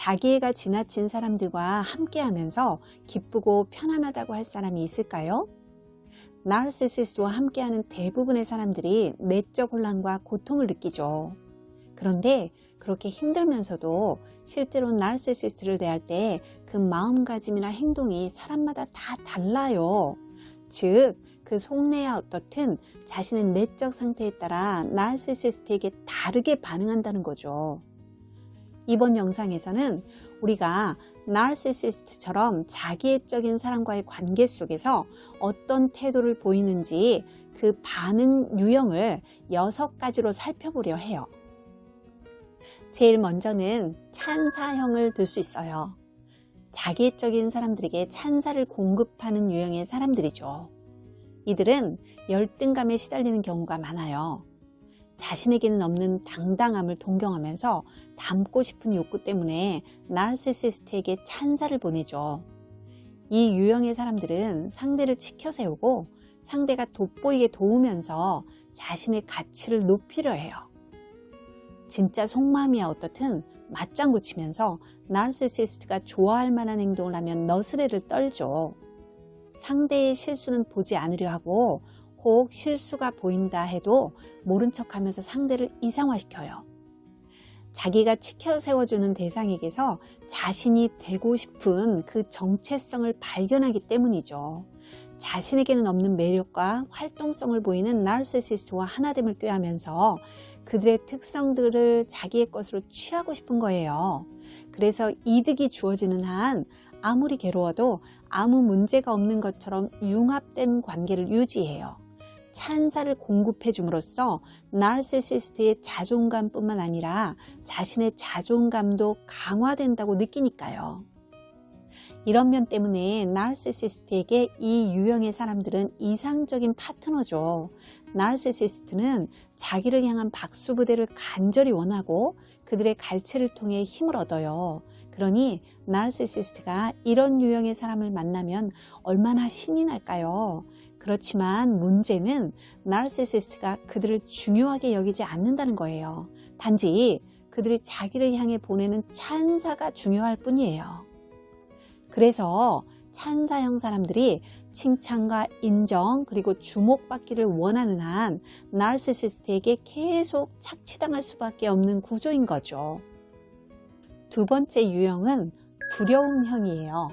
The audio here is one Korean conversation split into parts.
자기애가 지나친 사람들과 함께하면서 기쁘고 편안하다고 할 사람이 있을까요? 나르시시스트와 함께하는 대부분의 사람들이 내적 혼란과 고통을 느끼죠. 그런데 그렇게 힘들면서도 실제로 나르시시스트를 대할 때 그 마음가짐이나 행동이 사람마다 다 달라요. 즉, 그 속내야 어떻든 자신의 내적 상태에 따라 나르시시스트에게 다르게 반응한다는 거죠. 이번 영상에서는 우리가 나르시시스트처럼 자기애적인 사람과의 관계 속에서 어떤 태도를 보이는지 그 반응 유형을 6가지로 살펴보려 해요. 제일 먼저는 찬사형을 들 수 있어요. 자기애적인 사람들에게 찬사를 공급하는 유형의 사람들이죠. 이들은 열등감에 시달리는 경우가 많아요. 자신에게는 없는 당당함을 동경하면서 닮고 싶은 욕구 때문에 나르시시스트에게 찬사를 보내죠. 이 유형의 사람들은 상대를 치켜 세우고 상대가 돋보이게 도우면서 자신의 가치를 높이려 해요. 진짜 속마음이야 어떻든 맞장구 치면서 나르시시스트가 좋아할 만한 행동을 하면 너스레를 떨죠. 상대의 실수는 보지 않으려 하고 혹 실수가 보인다 해도 모른 척하면서 상대를 이상화시켜요. 자기가 치켜 세워주는 대상에게서 자신이 되고 싶은 그 정체성을 발견하기 때문이죠. 자신에게는 없는 매력과 활동성을 보이는 나르시시스트와 하나됨을 꾀하면서 그들의 특성들을 자기의 것으로 취하고 싶은 거예요. 그래서 이득이 주어지는 한 아무리 괴로워도 아무 문제가 없는 것처럼 융합된 관계를 유지해요. 찬사를 공급해 줌으로써 나르시시스트의 자존감뿐만 아니라 자신의 자존감도 강화된다고 느끼니까요. 이런 면 때문에 나르시시스트에게 이 유형의 사람들은 이상적인 파트너죠. 나르시시스트는 자기를 향한 박수부대를 간절히 원하고 그들의 갈채를 통해 힘을 얻어요. 그러니 나르시시스트가 이런 유형의 사람을 만나면 얼마나 신이 날까요? 그렇지만 문제는 나르시시스트가 그들을 중요하게 여기지 않는다는 거예요. 단지 그들이 자기를 향해 보내는 찬사가 중요할 뿐이에요. 그래서 찬사형 사람들이 칭찬과 인정 그리고 주목받기를 원하는 한 나르시시스트에게 계속 착취당할 수밖에 없는 구조인 거죠. 두 번째 유형은 두려움형이에요.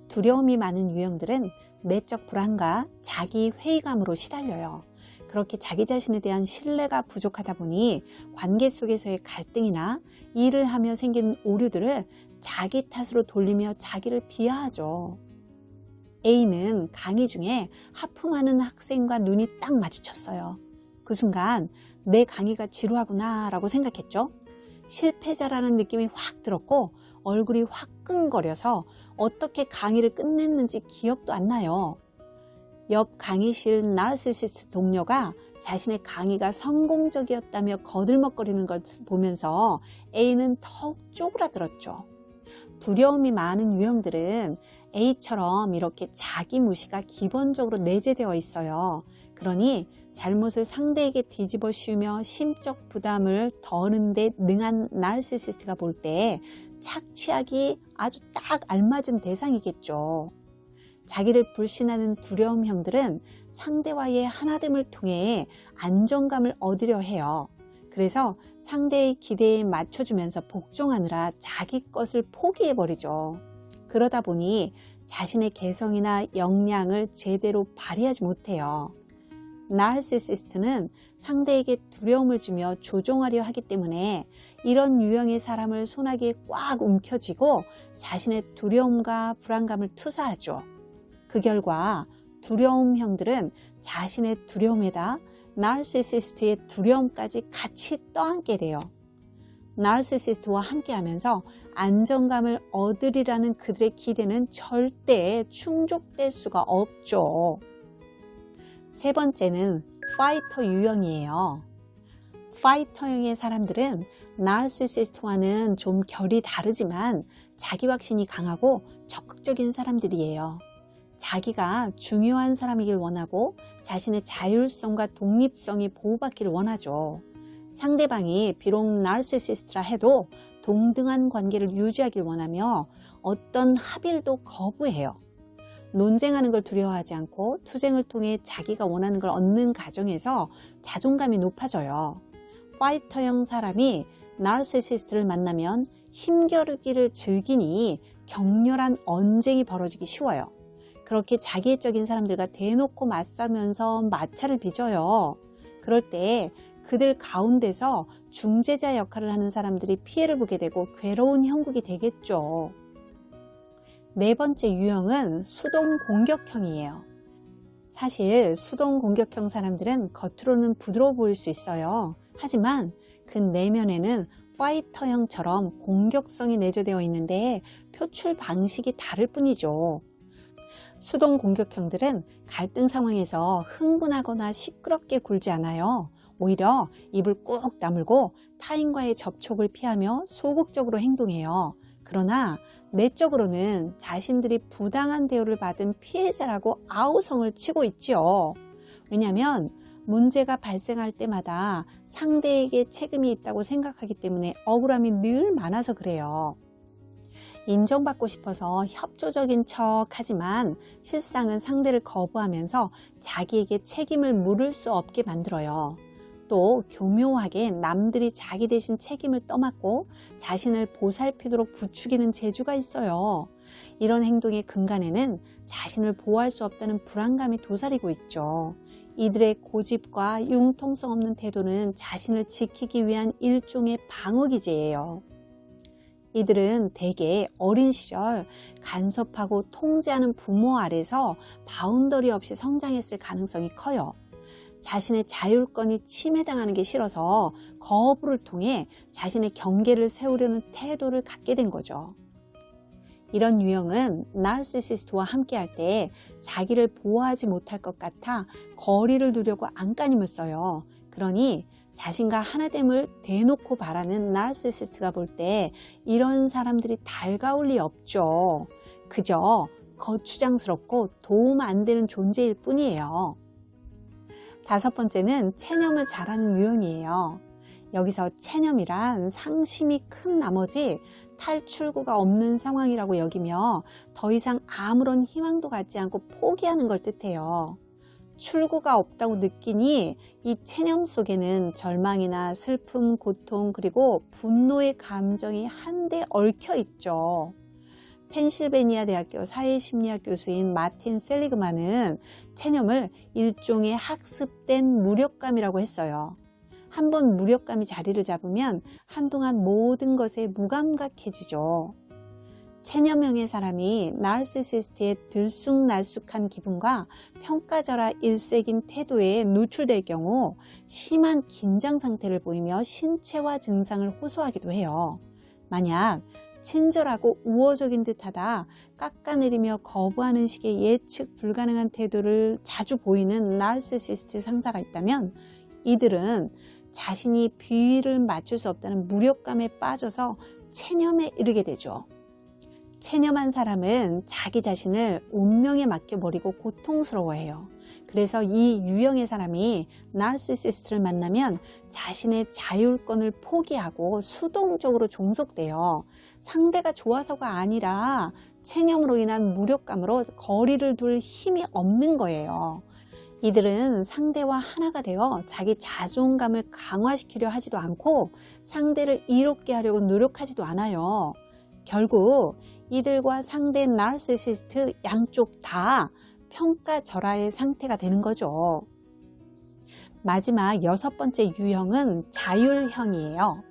두려움이 많은 유형들은 내적 불안과 자기 회의감으로 시달려요. 그렇게 자기 자신에 대한 신뢰가 부족하다 보니 관계 속에서의 갈등이나 일을 하며 생기는 오류들을 자기 탓으로 돌리며 자기를 비하하죠. A는 강의 중에 하품하는 학생과 눈이 딱 마주쳤어요. 그 순간 내 강의가 지루하구나 라고 생각했죠. 실패자라는 느낌이 확 들었고 얼굴이 화끈거려서 어떻게 강의를 끝냈는지 기억도 안 나요. 옆 강의실 나르시시스트 동료가 자신의 강의가 성공적이었다며 거들먹거리는 걸 보면서 A는 더욱 쪼그라들었죠. 두려움이 많은 유형들은 A처럼 이렇게 자기 무시가 기본적으로 내재되어 있어요. 그러니 잘못을 상대에게 뒤집어 씌우며 심적 부담을 덜는 데 능한 나르시시스트가 볼 때 착취하기 아주 딱 알맞은 대상이겠죠. 자기를 불신하는 두려움형들은 상대와의 하나됨을 통해 안정감을 얻으려 해요. 그래서 상대의 기대에 맞춰주면서 복종하느라 자기 것을 포기해버리죠. 그러다 보니 자신의 개성이나 역량을 제대로 발휘하지 못해요. 나르시시스트는 상대에게 두려움을 주며 조종하려 하기 때문에 이런 유형의 사람을 손아귀에 꽉 움켜쥐고 자신의 두려움과 불안감을 투사하죠. 그 결과 두려움형들은 자신의 두려움에다 나르시시스트의 두려움까지 같이 떠안게 돼요. 나르시시스트와 함께하면서 안정감을 얻으리라는 그들의 기대는 절대 충족될 수가 없죠. 세 번째는 파이터 유형이에요. 파이터형의 사람들은 나르시시스트와는 좀 결이 다르지만 자기 확신이 강하고 적극적인 사람들이에요. 자기가 중요한 사람이길 원하고 자신의 자율성과 독립성이 보호받기를 원하죠. 상대방이 비록 나르시시스트라 해도 동등한 관계를 유지하길 원하며 어떤 합의도 거부해요. 논쟁하는 걸 두려워하지 않고 투쟁을 통해 자기가 원하는 걸 얻는 과정에서 자존감이 높아져요. 파이터형 사람이 나르시시스트를 만나면 힘겨루기를 즐기니 격렬한 언쟁이 벌어지기 쉬워요. 그렇게 자기애적인 사람들과 대놓고 맞서면서 마찰을 빚어요. 그럴 때 그들 가운데서 중재자 역할을 하는 사람들이 피해를 보게 되고 괴로운 형국이 되겠죠. 네 번째 유형은 수동 공격형이에요. 사실 수동 공격형 사람들은 겉으로는 부드러워 보일 수 있어요. 하지만 그 내면에는 파이터형처럼 공격성이 내재되어 있는데 표출 방식이 다를 뿐이죠. 수동 공격형들은 갈등 상황에서 흥분하거나 시끄럽게 굴지 않아요. 오히려 입을 꾹 다물고 타인과의 접촉을 피하며 소극적으로 행동해요. 그러나 내적으로는 자신들이 부당한 대우를 받은 피해자라고 아우성을 치고 있지요. 왜냐하면 문제가 발생할 때마다 상대에게 책임이 있다고 생각하기 때문에 억울함이 늘 많아서 그래요. 인정받고 싶어서 협조적인 척 하지만 실상은 상대를 거부하면서 자기에게 책임을 물을 수 없게 만들어요. 또 교묘하게 남들이 자기 대신 책임을 떠맡고 자신을 보살피도록 부추기는 재주가 있어요. 이런 행동의 근간에는 자신을 보호할 수 없다는 불안감이 도사리고 있죠. 이들의 고집과 융통성 없는 태도는 자신을 지키기 위한 일종의 방어기제예요. 이들은 대개 어린 시절 간섭하고 통제하는 부모 아래서 바운더리 없이 성장했을 가능성이 커요. 자신의 자율권이 침해당하는 게 싫어서 거부를 통해 자신의 경계를 세우려는 태도를 갖게 된 거죠. 이런 유형은 나르시시스트와 함께할 때 자기를 보호하지 못할 것 같아 거리를 두려고 안간힘을 써요. 그러니 자신과 하나됨을 대놓고 바라는 나르시시스트가 볼 때 이런 사람들이 달가울 리 없죠. 그저 거추장스럽고 도움 안 되는 존재일 뿐이에요. 다섯 번째는 체념을 잘하는 유형이에요. 여기서 체념이란 상심이 큰 나머지 탈출구가 없는 상황이라고 여기며 더 이상 아무런 희망도 갖지 않고 포기하는 걸 뜻해요. 출구가 없다고 느끼니 이 체념 속에는 절망이나 슬픔, 고통, 그리고 분노의 감정이 한데 얽혀 있죠. 펜실베니아 대학교 사회심리학 교수인 마틴 셀리그만은 체념을 일종의 학습된 무력감이라고 했어요. 한번 무력감이 자리를 잡으면 한동안 모든 것에 무감각해지죠. 체념형의 사람이 나르시시스트의 들쑥날쑥한 기분과 평가절하 일색인 태도에 노출될 경우 심한 긴장 상태를 보이며 신체화 증상을 호소하기도 해요. 만약 친절하고 우호적인 듯하다 깎아내리며 거부하는 식의 예측 불가능한 태도를 자주 보이는 나르시시스트 상사가 있다면 이들은 자신이 비위를 맞출 수 없다는 무력감에 빠져서 체념에 이르게 되죠. 체념한 사람은 자기 자신을 운명에 맡겨버리고 고통스러워해요. 그래서 이 유형의 사람이 나르시시스트를 만나면 자신의 자율권을 포기하고 수동적으로 종속돼요. 상대가 좋아서가 아니라 체념으로 인한 무력감으로 거리를 둘 힘이 없는 거예요. 이들은 상대와 하나가 되어 자기 자존감을 강화시키려 하지도 않고 상대를 이롭게 하려고 노력하지도 않아요. 결국 이들과 상대 나르시시스트 양쪽 다 평가절하의 상태가 되는 거죠. 마지막 여섯 번째 유형은 자율형이에요.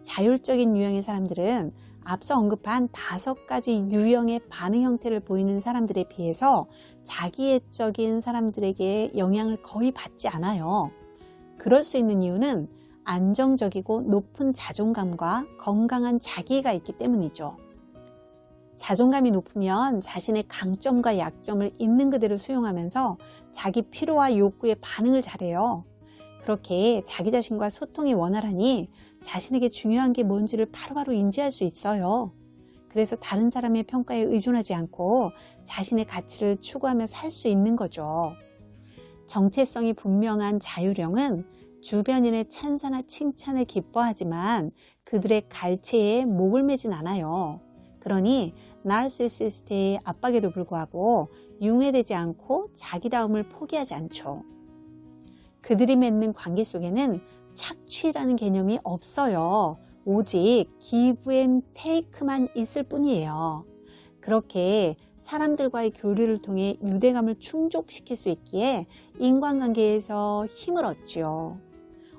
자율적인 유형의 사람들은 앞서 언급한 5가지 유형의 반응 형태를 보이는 사람들에 비해서 자기애적인 사람들에게 영향을 거의 받지 않아요. 그럴 수 있는 이유는 안정적이고 높은 자존감과 건강한 자기애가 있기 때문이죠. 자존감이 높으면 자신의 강점과 약점을 있는 그대로 수용하면서 자기 필요와 욕구에 반응을 잘해요. 그렇게 자기 자신과 소통이 원활하니 자신에게 중요한 게 뭔지를 바로바로 인지할 수 있어요. 그래서 다른 사람의 평가에 의존하지 않고 자신의 가치를 추구하며 살 수 있는 거죠. 정체성이 분명한 자율형은 주변인의 찬사나 칭찬을 기뻐하지만 그들의 갈채에 목을 매진 않아요. 그러니 나르시시스트의 압박에도 불구하고 융해되지 않고 자기다움을 포기하지 않죠. 그들이 맺는 관계 속에는 착취라는 개념이 없어요. 오직 give and take만 있을 뿐이에요. 그렇게 사람들과의 교류를 통해 유대감을 충족시킬 수 있기에 인간관계에서 힘을 얻지요.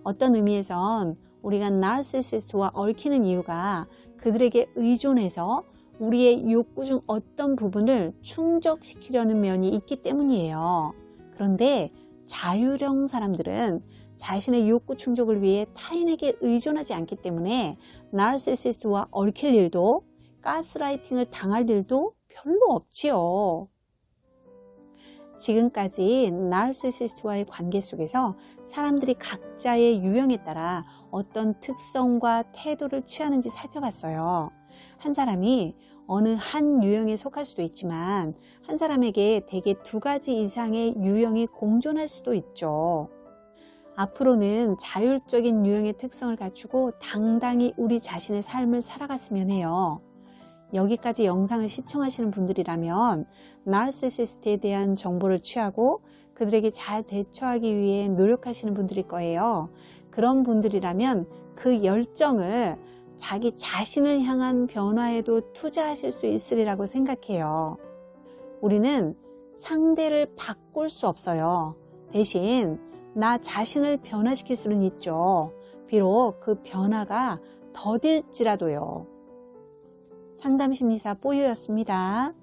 어떤 의미에선 우리가 나르시시스트와 얽히는 이유가 그들에게 의존해서 우리의 욕구 중 어떤 부분을 충족시키려는 면이 있기 때문이에요. 그런데 자유형 사람들은 자신의 욕구 충족을 위해 타인에게 의존하지 않기 때문에 나르시시스트와 얽힐 일도 가스라이팅을 당할 일도 별로 없지요. 지금까지 나르시시스트와의 관계 속에서 사람들이 각자의 유형에 따라 어떤 특성과 태도를 취하는지 살펴봤어요. 한 사람이 어느 한 유형에 속할 수도 있지만 한 사람에게 대개 2가지 이상의 유형이 공존할 수도 있죠. 앞으로는 자율적인 유형의 특성을 갖추고 당당히 우리 자신의 삶을 살아갔으면 해요. 여기까지 영상을 시청하시는 분들이라면 나르시시스트에 대한 정보를 취하고 그들에게 잘 대처하기 위해 노력하시는 분들일 거예요. 그런 분들이라면 그 열정을 자기 자신을 향한 변화에도 투자하실 수 있으리라고 생각해요. 우리는 상대를 바꿀 수 없어요. 대신 나 자신을 변화시킬 수는 있죠. 비록 그 변화가 더딜지라도요. 상담심리사 뽀유였습니다.